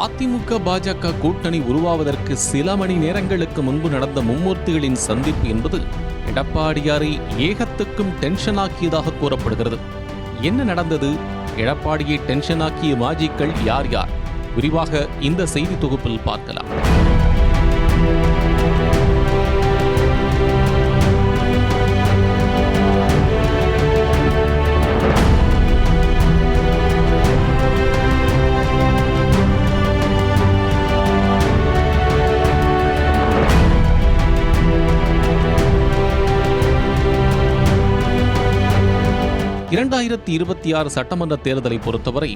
அதிமுக பாஜக கூட்டணி உருவாவதற்கு சில மணி நேரங்களுக்கு முன்பு நடந்த மும்மூர்த்திகளின் சந்திப்பு என்பது எடப்பாடியாரை ஏகத்துக்கும் டென்ஷன் ஆக்கியதாக கூறப்படுகிறது. என்ன நடந்தது? எடப்பாடியை டென்ஷன் ஆக்கிய மாஜிக்கள் யார் யார்? விரிவாக இந்த செய்தி தொகுப்பில் பார்க்கலாம். இரண்டாயிரத்தி 26 சட்டமன்ற தேர்தலை பொறுத்தவரை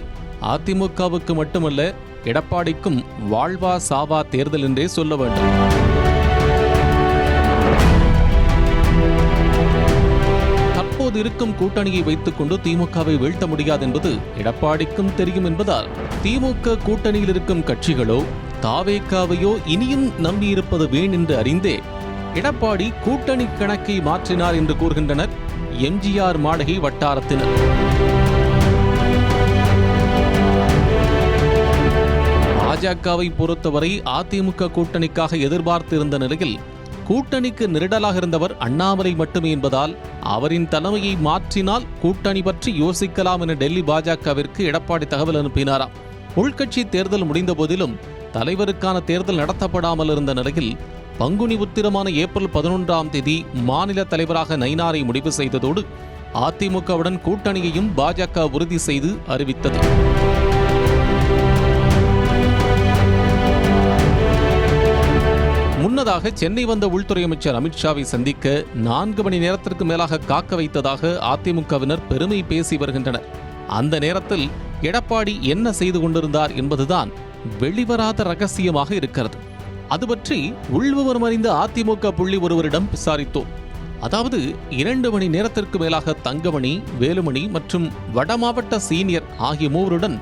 அதிமுகவுக்கு மட்டுமல்ல, எடப்பாடிக்கும் வாழ்வா சாவா தேர்தல் என்றே சொல்ல வேண்டும். தற்போது இருக்கும் கூட்டணியை வைத்துக் கொண்டு திமுகவை வீழ்த்த முடியாது என்பது எடப்பாடிக்கும் தெரியும் என்பதால் திமுக கூட்டணியில் இருக்கும் கட்சிகளோ தாவேகாவையோ இனியும் நம்பியிருப்பது வீண் என்று அறிந்தே எடப்பாடி கூட்டணி கணக்கை மாற்றினார் என்று கூறுகின்றனர் எம்ஜிஆர் மாளிகை வட்டாரத்தினர். பாஜகவை பொறுத்தவரை அதிமுக கூட்டணிக்காக எதிர்பார்த்திருந்த நிலையில் கூட்டணிக்கு நெருடலாக இருந்தவர் அண்ணாமலை மட்டுமே என்பதால் அவரின் தலைமையை மாற்றினால் கூட்டணி பற்றி யோசிக்கலாம் என டெல்லி பாஜகவிற்கு எடப்பாடி தகவல் அனுப்பினாராம். உள்கட்சி தேர்தல் முடிந்த போதிலும் தலைவருக்கான தேர்தல் நடத்தப்படாமல் இருந்த நிலையில் பங்குனி உத்திரமான ஏப்ரல் 11ஆம் தேதி மாநில தலைவராக நயினாரை முடிவு செய்ததோடு அதிமுகவுடன் கூட்டணியையும் பாஜக உறுதி செய்து அறிவித்தது. முன்னதாக சென்னை வந்த உள்துறை அமைச்சர் அமித்ஷாவை சந்திக்க 4 மணி நேரத்திற்கு மேலாக காக்க வைத்ததாக அதிமுகவினர் பெருமை பேசி வருகின்றனர். அந்த நேரத்தில் எடப்பாடி என்ன செய்து கொண்டிருந்தார் என்பதுதான் வெளிவராத ரகசியமாக இருக்கிறது. அது பற்றி உள்விவரம் அறிந்த அதிமுக புள்ளி ஒருவரிடம் விசாரித்தோம். அதாவது 2 மணி நேரத்திற்கு மேலாக தங்கமணி, வேலுமணி மற்றும் வடமாவட்ட சீனியர் ஆகிய மூவருடன்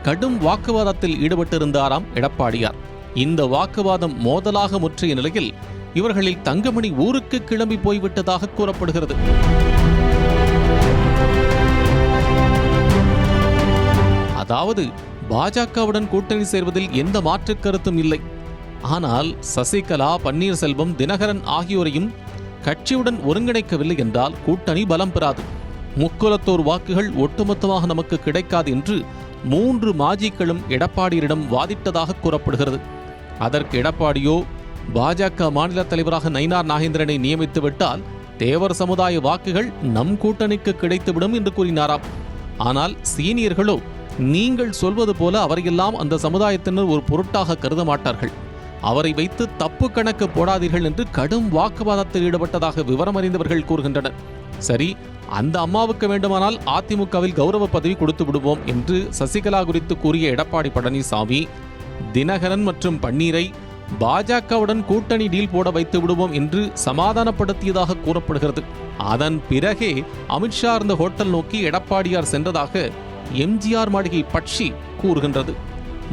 கடும் வாக்குவாதத்தில் ஈடுபட்டிருந்தாராம் எடப்பாடியார். இந்த வாக்குவாதம் மோதலாக முற்றிய நிலையில் இவர்களில் தங்கமணி ஊருக்கு கிளம்பி போய்விட்டதாக கூறப்படுகிறது. அதாவது பாஜகவுடன் கூட்டணி சேர்வதில் எந்த மாற்று கருத்தும் இல்லை. ஆனால் சசிகலா, பன்னீர்செல்வம், தினகரன் ஆகியோரையும் கட்சியுடன் ஒருங்கிணைக்கவில்லை என்றால் கூட்டணி பலம் பெறாது, முக்குலத்தோர் வாக்குகள் ஒட்டுமொத்தமாக நமக்கு கிடைக்காது என்று 3 மாஜிக்களும் எடப்பாடியிடம் வாதிட்டதாக கூறப்படுகிறது. அதற்கு எடப்பாடியோ பாஜக மாநில தலைவராக நயினார் நாகேந்திரனை நியமித்து விட்டால் தேவர் சமுதாய வாக்குகள் நம் கூட்டணிக்கு கிடைத்துவிடும் என்று கூறினாராம். ஆனால் சீனியர்களோ நீங்கள் சொல்வது போல அவரையெல்லாம் அந்த சமுதாயத்தினர் ஒரு பொருட்டாக கருத மாட்டார்கள், அவரை வைத்து தப்பு கணக்கு போடாதீர்கள் என்று கடும் வாக்குவாதத்தில் ஈடுபட்டதாக விவரம் அறிந்தவர்கள் கூறுகின்றனர். சரி, அந்த அம்மாவுக்கு வேண்டுமானால் அதிமுகவில் கௌரவ பதவி கொடுத்து விடுவோம் என்று சசிகலா குறித்து கூறிய எடப்பாடி பழனிசாமி தினகரன் மற்றும் பன்னீரை பாஜகவுடன் கூட்டணி டீல் போட வைத்து விடுவோம் என்று சமாதானப்படுத்தியதாக கூறப்படுகிறது. அதன் பிறகே அமித்ஷா இருந்த ஹோட்டல் நோக்கி எடப்பாடியார் சென்றதாக எம்ஜிஆர் மாளிகை பட்சி கூறுகின்றது.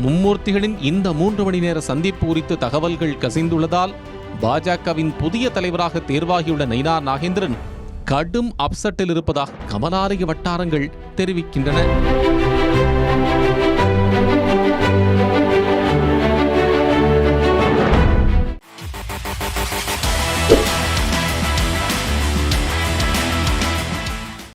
மும்மூர்த்திகளின் இந்த 3 மணி நேர சந்திப்பு குறித்து தகவல்கள் கசிந்துள்ளதால் பாஜகவின் புதிய தலைவராக தேர்வாகியுள்ள நயினார் நாகேந்திரன் கடும் அப்செட்டில் இருப்பதாக கமலாலய வட்டாரங்கள் தெரிவிக்கின்றன.